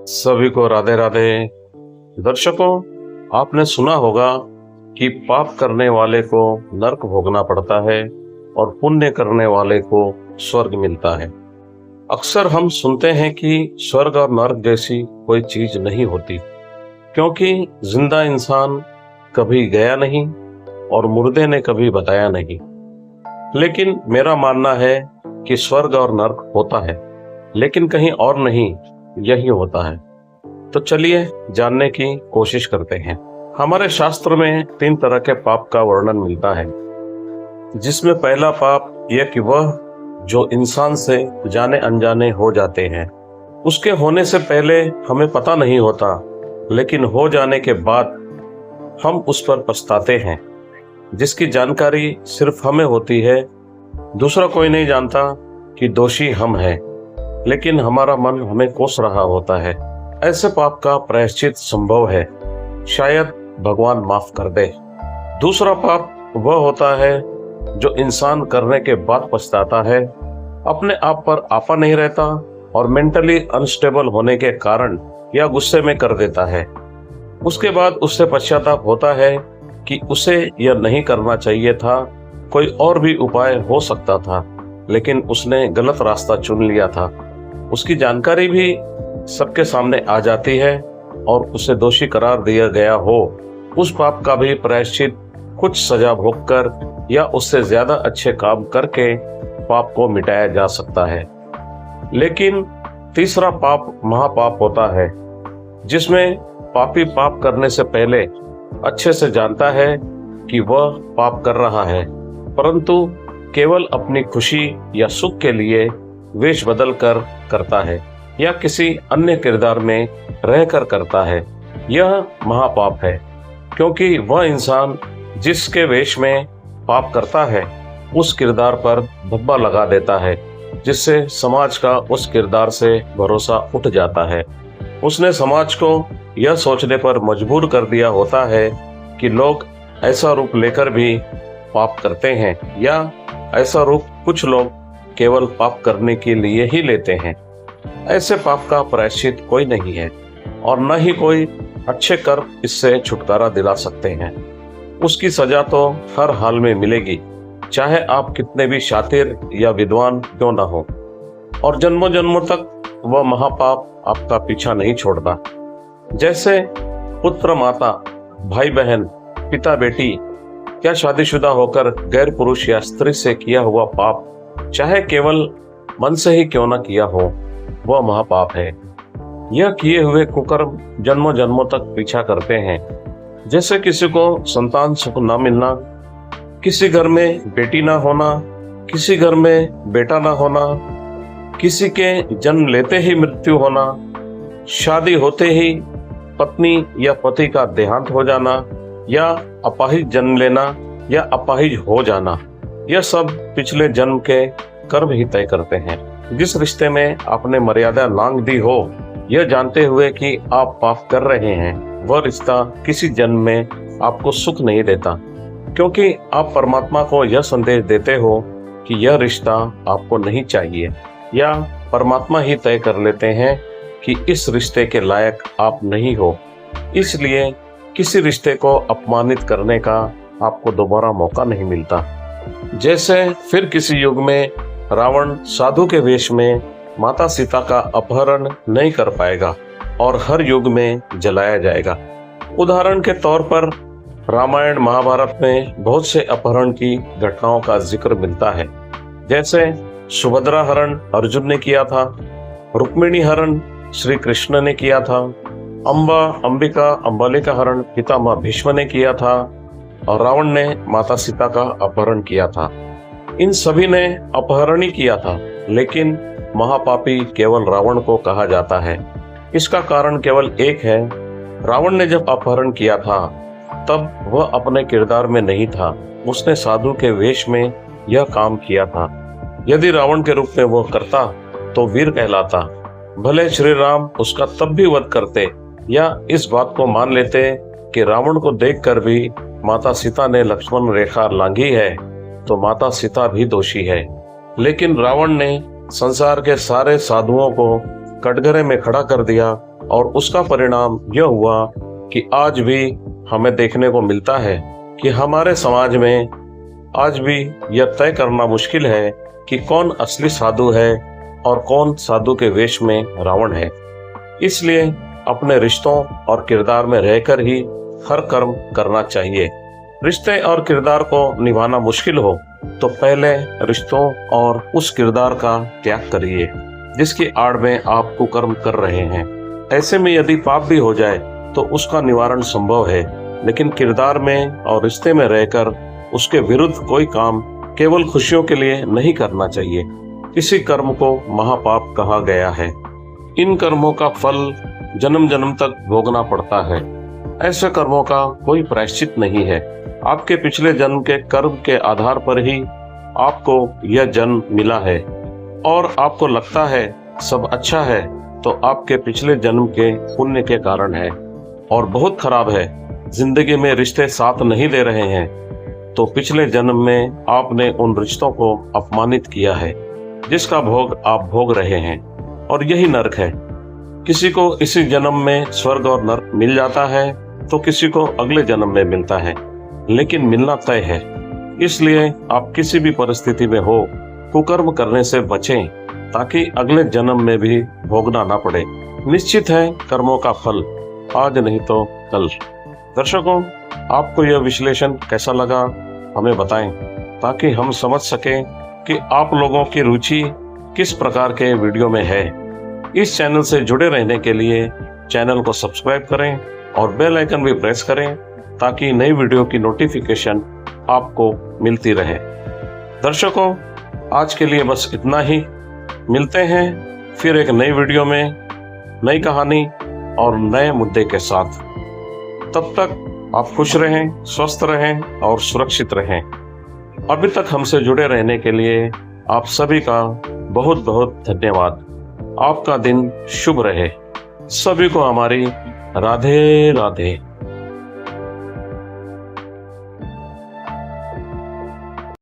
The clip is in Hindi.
सभी को राधे राधे। दर्शकों, आपने सुना होगा कि पाप करने वाले को नरक भोगना पड़ता है और पुण्य करने वाले को स्वर्ग मिलता है। अक्सर हम सुनते हैं कि स्वर्ग और नरक जैसी कोई चीज नहीं होती, क्योंकि जिंदा इंसान कभी गया नहीं और मुर्दे ने कभी बताया नहीं। लेकिन मेरा मानना है कि स्वर्ग और नरक होता है, लेकिन कहीं और नहीं, यही होता है। तो चलिए जानने की कोशिश करते हैं। हमारे शास्त्र में 3 तरह के पाप का वर्णन मिलता है, जिसमें पहला पाप यह कि वह जो इंसान से जाने अनजाने हो जाते हैं। उसके होने से पहले हमें पता नहीं होता, लेकिन हो जाने के बाद हम उस पर पछताते हैं, जिसकी जानकारी सिर्फ हमें होती है। दूसरा कोई नहीं जानता कि दोषी हम हैं, लेकिन हमारा मन हमें कोस रहा होता है। ऐसे पाप का प्रायश्चित संभव है, शायद भगवान माफ कर दे। दूसरा पाप वह होता है जो इंसान करने के बाद पछताता है, अपने आप पर आपा नहीं रहता और मेंटली अनस्टेबल होने के कारण या गुस्से में कर देता है। उसके बाद उससे पश्चाताप होता है कि उसे यह नहीं करना चाहिए था, कोई और भी उपाय हो सकता था, लेकिन उसने गलत रास्ता चुन लिया था। उसकी जानकारी भी सबके सामने आ जाती है और उसे दोषी करार दिया गया हो। उस पाप का भी प्रायश्चित कुछ सजा भोगकर या उससे ज्यादा अच्छे काम करके पाप को मिटाया जा सकता है। लेकिन तीसरा पाप महापाप होता है, जिसमें पापी पाप करने से पहले अच्छे से जानता है कि वह पाप कर रहा है, परंतु केवल अपनी खुशी या सुख के लिए वेश बदल कर करता है या किसी अन्य किरदार में रहकर करता है। यह महापाप है, क्योंकि वह इंसान जिसके वेश में पाप करता है उस किरदार पर धब्बा लगा देता है, जिससे समाज का उस किरदार से भरोसा उठ जाता है। उसने समाज को यह सोचने पर मजबूर कर दिया होता है कि लोग ऐसा रूप लेकर भी पाप करते हैं, या ऐसा रूप कुछ लोग केवल पाप करने के लिए ही लेते हैं। ऐसे पाप का प्रायश्चित कोई नहीं है और न ही कोई अच्छे कर्म इससे छुटकारा दिला सकते हैं। उसकी सजा तो हर हाल में मिलेगी, चाहे आप कितने भी शातिर या विद्वान क्यों न हो, और जन्मों जन्मों तक वह महापाप आपका पीछा नहीं छोड़ता। जैसे पुत्र माता, भाई बहन, पिता बेटी, क्या शादीशुदा होकर गैर पुरुष या स्त्री से किया हुआ पाप, चाहे केवल मन से ही क्यों न किया हो, वह महापाप है। यह किए हुए कुकर्म जन्मों जन्मों तक पीछा करते हैं। जैसे किसी को संतान सुख न मिलना, किसी घर में बेटी ना होना, किसी घर में बेटा ना होना, किसी के जन्म लेते ही मृत्यु होना, शादी होते ही पत्नी या पति का देहांत हो जाना, या अपाहिज जन्म लेना या अपाहिज हो जाना, यह सब पिछले जन्म के कर्म ही तय करते हैं। जिस रिश्ते में आपने मर्यादा लांघ दी हो, यह जानते हुए कि आप पाप कर रहे हैं, वह रिश्ता किसी जन्म में आपको सुख नहीं देता, क्योंकि आप परमात्मा को यह संदेश देते हो कि यह रिश्ता आपको नहीं चाहिए, या परमात्मा ही तय कर लेते हैं कि इस रिश्ते के लायक आप नहीं हो। इसलिए किसी रिश्ते को अपमानित करने का आपको दोबारा मौका नहीं मिलता। जैसे फिर किसी युग में रावण साधु के वेश में माता सीता का अपहरण नहीं कर पाएगा और हर युग में जलाया जाएगा। उदाहरण के तौर पर रामायण महाभारत में बहुत से अपहरण की घटनाओं का जिक्र मिलता है। जैसे सुभद्रा हरण अर्जुन ने किया था, रुक्मिणी हरण श्री कृष्ण ने किया था, अंबिका अंबालिका हरण पितामह भीष्म ने किया था, और रावण ने माता सीता का अपहरण किया था। इन सभी ने अपहरण ही किया था, लेकिन महापापी केवल रावण को कहा जाता है। इसका कारण केवल एक है, रावण ने जब अपहरण किया था तब वह अपने किरदार में नहीं था, उसने साधु के वेश में यह काम किया था। यदि रावण के रूप में वह करता तो वीर कहलाता। भले श्री राम उसका तब भी वध करते, या इस बात को मान लेते कि रावण को देखकर भी माता सीता ने लक्ष्मण रेखा लांघी है, तो माता सीता भी दोषी है। लेकिन रावण ने संसार के सारे साधुओं को कटघरे में खड़ा कर दिया और उसका परिणाम यह हुआ कि आज भी हमें देखने को मिलता है कि हमारे समाज में आज भी यह तय करना मुश्किल है कि कौन असली साधु है और कौन साधु के वेश में रावण है। इसलिए अपने रिश्तों और किरदार में रहकर ही हर कर्म करना चाहिए। रिश्ते और किरदार को निभाना मुश्किल हो तो पहले रिश्तों और उस किरदार का त्याग करिए जिसकी आड़ में आप कुकर्म कर रहे हैं। ऐसे में यदि पाप भी हो जाए तो उसका निवारण संभव है, लेकिन किरदार में और रिश्ते में रहकर उसके विरुद्ध कोई काम केवल खुशियों के लिए नहीं करना चाहिए। इसी कर्म को महापाप कहा गया है। इन कर्मों का फल जन्म जन्म तक भोगना पड़ता है। ऐसे कर्मों का कोई प्रायश्चित नहीं है। आपके पिछले जन्म के कर्म के आधार पर ही आपको यह जन्म मिला है और आपको लगता है सब अच्छा है तो आपके पिछले जन्म के पुण्य के कारण है। और बहुत खराब है, जिंदगी में रिश्ते साथ नहीं दे रहे हैं तो पिछले जन्म में आपने उन रिश्तों को अपमानित किया है जिसका भोग आप भोग रहे हैं, और यही नरक है। किसी को इसी जन्म में स्वर्ग और नरक मिल जाता है तो किसी को अगले जन्म में मिलता है, लेकिन मिलना तय है। इसलिए आप किसी भी परिस्थिति में हो कुकर्म करने से बचें ताकि अगले जन्म में भी भोगना ना पड़े। निश्चित है कर्मों का फल आज नहीं तो कल। दर्शकों, आपको यह विश्लेषण कैसा लगा हमें बताएं ताकि हम समझ सकें कि आप लोगों की रुचि किस प्रकार के वीडियो में है। इस चैनल से जुड़े रहने के लिए चैनल को सब्सक्राइब करें और बेल आइकन भी प्रेस करें ताकि नई वीडियो की नोटिफिकेशन आपको मिलती रहे। दर्शकों, आज के लिए बस इतना ही। मिलते हैं फिर एक नई वीडियो में नई कहानी और नए मुद्दे के साथ। तब तक आप खुश रहें, स्वस्थ रहें और सुरक्षित रहें। अभी तक हमसे जुड़े रहने के लिए आप सभी का बहुत बहुत धन्यवाद। आपका दिन शुभ रहे। सभी को हमारी राधे राधे।